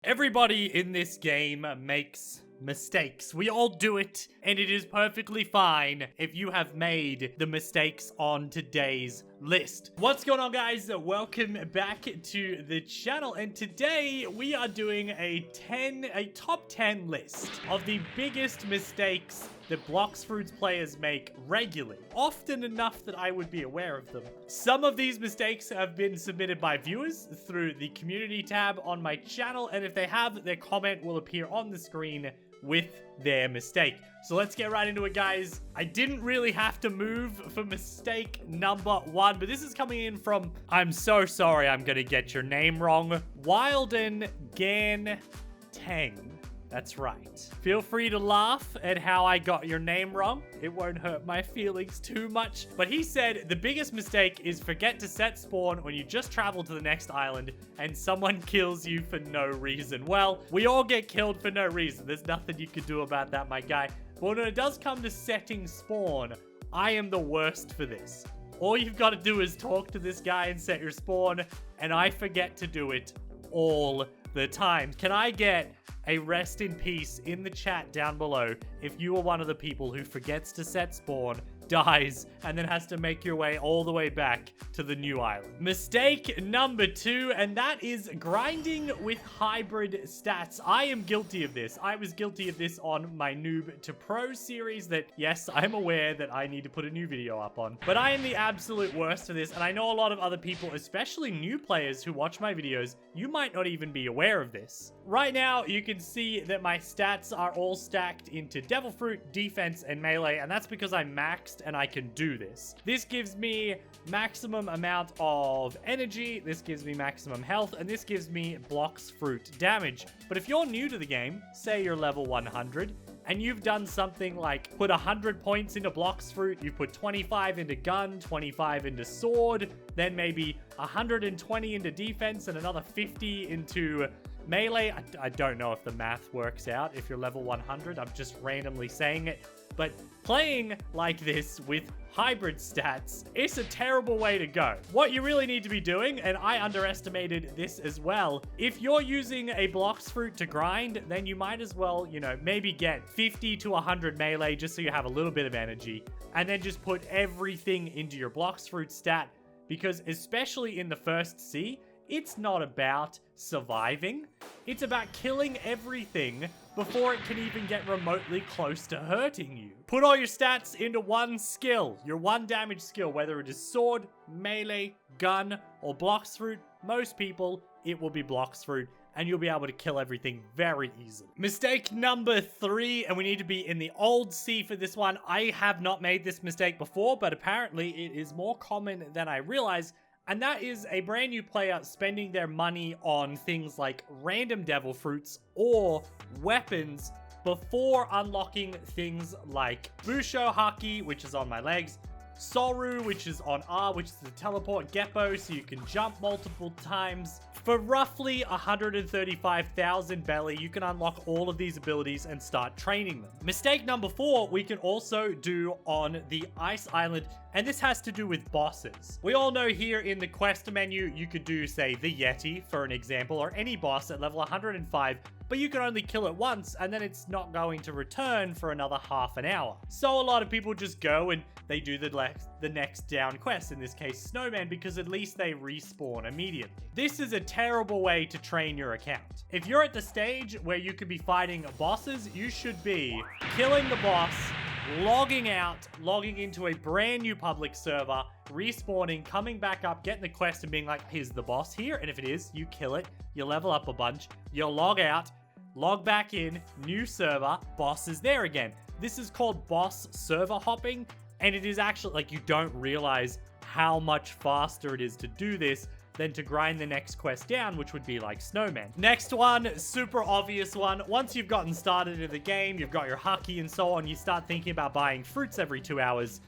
Everybody in this game makes mistakes. We all do it, and it is perfectly fine if you have made the mistakes on today's list. What's going on, guys? Welcome back to the channel, and today we are doing a top 10 list of the biggest mistakes that Blox Fruits players make regularly, often enough that I would be aware of them. Some of these mistakes have been submitted by viewers through the community tab on my channel, and if they have, their comment will appear on the screen with their mistake. So let's get right into it, guys. I didn't really have to move for mistake number 1, but this is coming in from, I'm so sorry I'm gonna get your name wrong, Wilden Gan Tang. That's right. Feel free to laugh at how I got your name wrong. It won't hurt my feelings too much. But he said the biggest mistake is forget to set spawn when you just travel to the next island and someone kills you for no reason. Well, we all get killed for no reason. There's nothing you can do about that, my guy. But when it does come to setting spawn, I am the worst for this. All you've got to do is talk to this guy and set your spawn, and I forget to do it all the time. Can I get a rest in peace in the chat down below if you are one of the people who forgets to set spawn, dies, and then has to make your way all the way back to the new island? Mistake number 2, and that is grinding with hybrid stats. I am guilty of this. I was guilty of this on my Noob to Pro series that, yes, I'm aware that I need to put a new video up on. But I am the absolute worst for this, and I know a lot of other people, especially new players who watch my videos, you might not even be aware of this. Right now, you can see that my stats are all stacked into Devil Fruit, Defense, and Melee, and that's because I'm maxed and I can do this. This gives me maximum amount of energy, this gives me maximum health, and this gives me Blox Fruit damage. But if you're new to the game, say you're level 100, and you've done something like put 100 points into Blox Fruit, you put 25 into gun, 25 into sword, then maybe 120 into defense, and another 50 into melee. I don't know if the math works out if you're level 100. I'm just randomly saying it. But playing like this with hybrid stats, it's a terrible way to go. What you really need to be doing, and I underestimated this as well, if you're using a Blox Fruit to grind, then you might as well, maybe get 50 to 100 melee just so you have a little bit of energy, and then just put everything into your Blox Fruit stat, because especially in the first sea, it's not about surviving. It's about killing everything before it can even get remotely close to hurting you. Put all your stats into one skill, your one damage skill, whether it is sword, melee, gun, or Blox Fruit. Most people, it will be Blox Fruit, and you'll be able to kill everything very easily. Mistake number 3, and we need to be in the old sea for this one. I have not made this mistake before, but apparently it is more common than I realize. And that is a brand new player spending their money on things like random devil fruits or weapons before unlocking things like Busho Haki, which is on my legs, Soru, which is on R, which is the teleport, Geppo, so you can jump multiple times. For roughly 135,000 belly, you can unlock all of these abilities and start training them. Mistake number 4, we can also do on the Ice Island, and this has to do with bosses. We all know here in the quest menu, you could do, say, the Yeti, for an example, or any boss at level 105, but you can only kill it once, and then it's not going to return for another half an hour. So a lot of people just go and they do the next down quest, in this case Snowman, because at least they respawn immediately. This is a terrible way to train your account. If you're at the stage where you could be fighting bosses, you should be killing the boss, logging out, logging into a brand new public server, respawning, coming back up, getting the quest and being like, here's the boss here. And if it is, you kill it, you level up a bunch, you log out, log back in, new server, boss is there again. This is called boss server hopping, and it is actually, like, you don't realize how much faster it is to do this than to grind the next quest down, which would be like Snowman. Next one, super obvious one. Once you've gotten started in the game, you've got your haki and so on, you start thinking about buying fruits every 2 hours.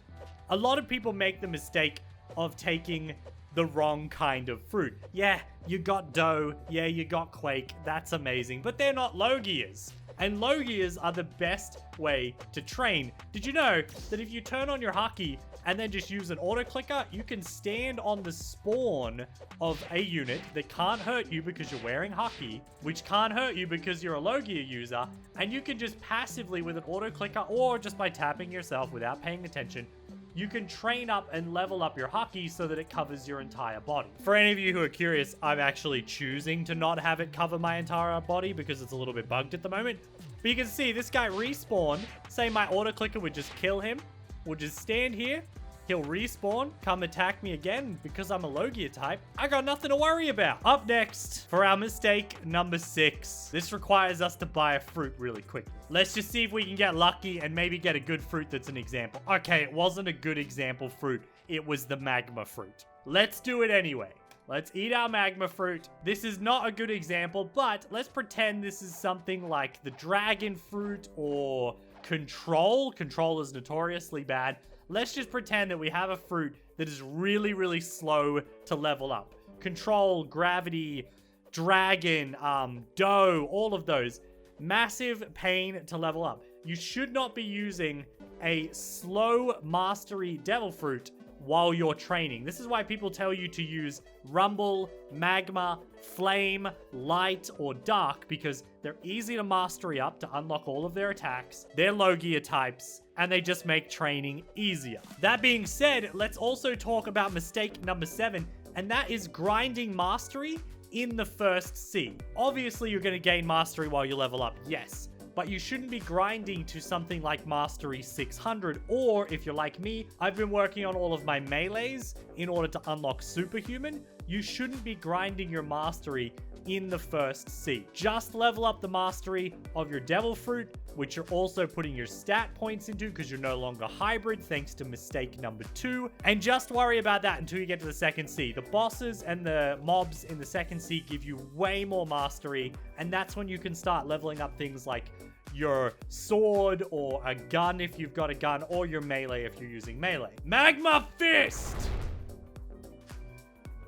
A lot of people make the mistake of taking the wrong kind of fruit. Yeah, you got dough. Yeah, you got quake. That's amazing. But they're not Logias. And Logias are the best way to train. Did you know that if you turn on your haki and then just use an auto clicker, you can stand on the spawn of a unit that can't hurt you because you're wearing Haki, which can't hurt you because you're a Logia user, and you can just passively with an auto clicker or just by tapping yourself without paying attention, you can train up and level up your Haki so that it covers your entire body. For any of you who are curious, I'm actually choosing to not have it cover my entire body because it's a little bit bugged at the moment. But you can see this guy respawn. Say my auto clicker would just kill him. We'll just stand here. He'll respawn, come attack me again. Because I'm a Logia type, I got nothing to worry about. Up next, for our mistake number 6. This requires us to buy a fruit really quick. Let's just see if we can get lucky and maybe get a good fruit that's an example. Okay, it wasn't a good example fruit. It was the magma fruit. Let's do it anyway. Let's eat our magma fruit. This is not a good example, but let's pretend this is something like the dragon fruit or control. Control is notoriously bad. Let's just pretend that we have a fruit that is really, really slow to level up. Control, gravity, dragon, dough, all of those. Massive pain to level up. You should not be using a slow mastery devil fruit while you're training. This is why people tell you to use rumble, magma, flame, light, or dark, because they're easy to mastery up to unlock all of their attacks. They're Logia types, and they just make training easier. That being said, let's also talk about mistake number 7, and that is grinding mastery in the first sea. Obviously, you're going to gain mastery while you level up, yes. But you shouldn't be grinding to something like Mastery 600, or if you're like me, I've been working on all of my melees in order to unlock Superhuman. You shouldn't be grinding your Mastery in the first sea. Just level up the Mastery of your Devil Fruit, which you're also putting your stat points into because you're no longer hybrid thanks to mistake number 2. And just worry about that until you get to the second sea. The bosses and the mobs in the second sea give you way more Mastery, and that's when you can start leveling up things like your sword or a gun if you've got a gun, or your melee if you're using melee. Magma Fist!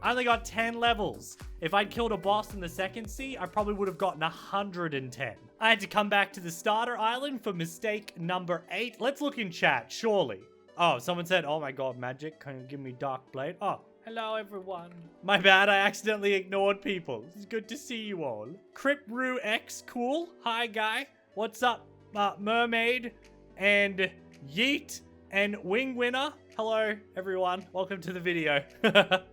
I only got 10 levels. If I'd killed a boss in the second sea, I probably would have gotten 110. I had to come back to the starter island for mistake number 8. Let's look in chat, surely. Oh, someone said, oh my god, Magic, can you give me Dark Blade? Oh, hello everyone. My bad, I accidentally ignored people. It's good to see you all. Cripru X Cool, hi guy. What's up, Mermaid, and Yeet, and Wing Winner. Hello, everyone. Welcome to the video.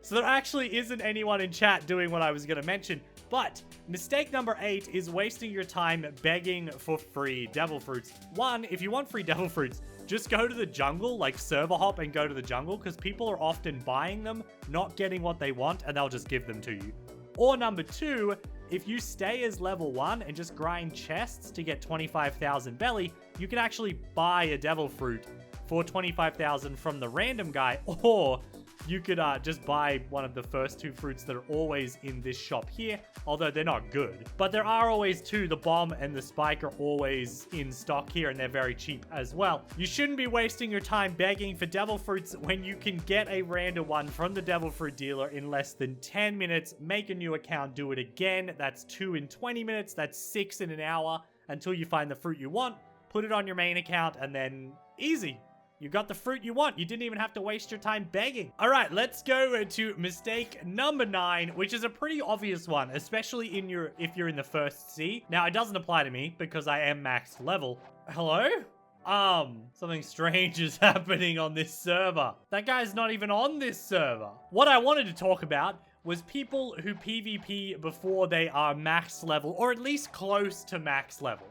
So there actually isn't anyone in chat doing what I was going to mention, but mistake number 8 is wasting your time begging for free devil fruits. One, if you want free devil fruits, just go to the jungle, like server hop and go to the jungle, because people are often buying them, not getting what they want, and they'll just give them to you. Or number 2, if you stay as level 1 and just grind chests to get 25,000 belly, you can actually buy a devil fruit for 25,000 from the random guy, or you could just buy one of the first 2 fruits that are always in this shop here, although they're not good. But there are always 2, the bomb and the spike are always in stock here, and they're very cheap as well. You shouldn't be wasting your time begging for devil fruits when you can get a random one from the devil fruit dealer in less than 10 minutes. Make a new account, do it again. That's 2 in 20 minutes, that's 6 in an hour until you find the fruit you want. Put it on your main account, and then easy. You got the fruit you want. You didn't even have to waste your time begging. All right, let's go to mistake number 9, which is a pretty obvious one, especially if you're in the first sea. Now, it doesn't apply to me because I am max level. Hello? Something strange is happening on this server. That guy's not even on this server. What I wanted to talk about was people who PvP before they are max level, or at least close to max level.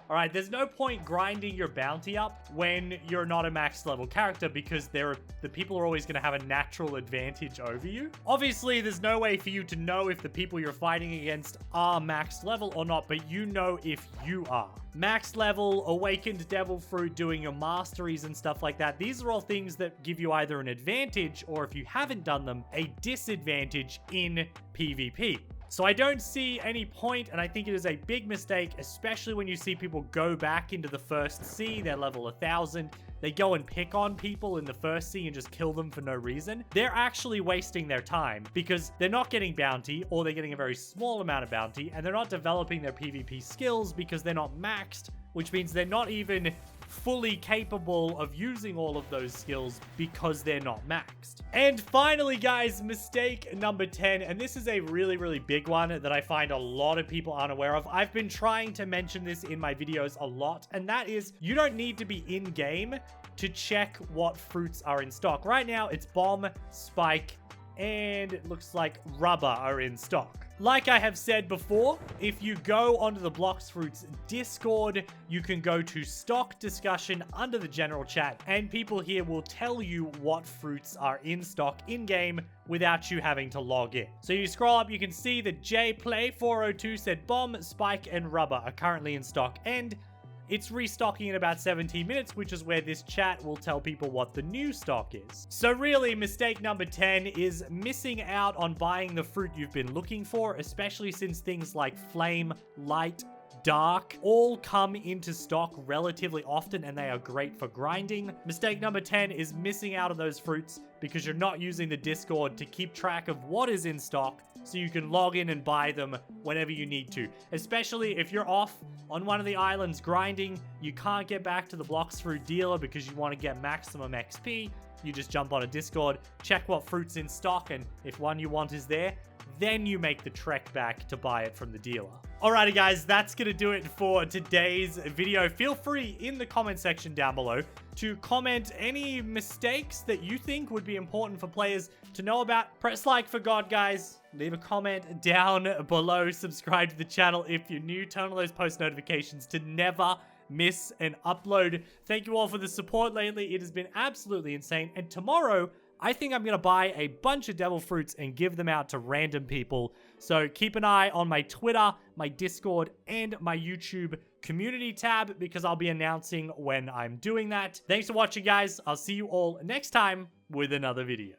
All right, there's no point grinding your bounty up when you're not a max level character, because the people are always going to have a natural advantage over you. Obviously, there's no way for you to know if the people you're fighting against are max level or not, but you know if you are. Max level, awakened devil fruit, doing your masteries and stuff like that. These are all things that give you either an advantage, or if you haven't done them, a disadvantage in PvP. So I don't see any point, and I think it is a big mistake, especially when you see people go back into the first sea, they're level 1000, they go and pick on people in the first sea and just kill them for no reason. They're actually wasting their time because they're not getting bounty, or they're getting a very small amount of bounty, and they're not developing their PvP skills because they're not maxed, which means they're not even fully capable of using all of those skills because they're not maxed. And finally, guys, mistake number 10, and this is a really, really big one that I find a lot of people aren't aware of. I've been trying to mention this in my videos a lot, and that is you don't need to be in-game to check what fruits are in stock. Right now, it's bomb, spike, and it looks like rubber are in stock. Like I have said before, if you go onto the Blox Fruits Discord, you can go to stock discussion under the general chat, and people here will tell you what fruits are in stock in-game without you having to log in. So you scroll up, you can see that JPlay402 said bomb, spike, and rubber are currently in stock, and it's restocking in about 17 minutes, which is where this chat will tell people what the new stock is. So really, mistake number 10 is missing out on buying the fruit you've been looking for, especially since things like flame, light, dark all come into stock relatively often, and they are great for grinding. Mistake number 10 is missing out on those fruits because you're not using the Discord to keep track of what is in stock so you can log in and buy them whenever you need to. Especially if you're off on one of the islands grinding, you can't get back to the Blox Fruit dealer because you want to get maximum XP. You just jump on a Discord, check what fruit's in stock, and if one you want is there, then you make the trek back to buy it from the dealer. Alrighty guys, that's gonna do it for today's video. Feel free in the comment section down below to comment any mistakes that you think would be important for players to know about. Press like for God, guys. Leave a comment down below. Subscribe to the channel if you're new. Turn on those post notifications to never miss an upload. Thank you all for the support lately. It has been absolutely insane. And tomorrow, I think I'm going to buy a bunch of devil fruits and give them out to random people. So keep an eye on my Twitter, my Discord, and my YouTube community tab because I'll be announcing when I'm doing that. Thanks for watching, guys. I'll see you all next time with another video.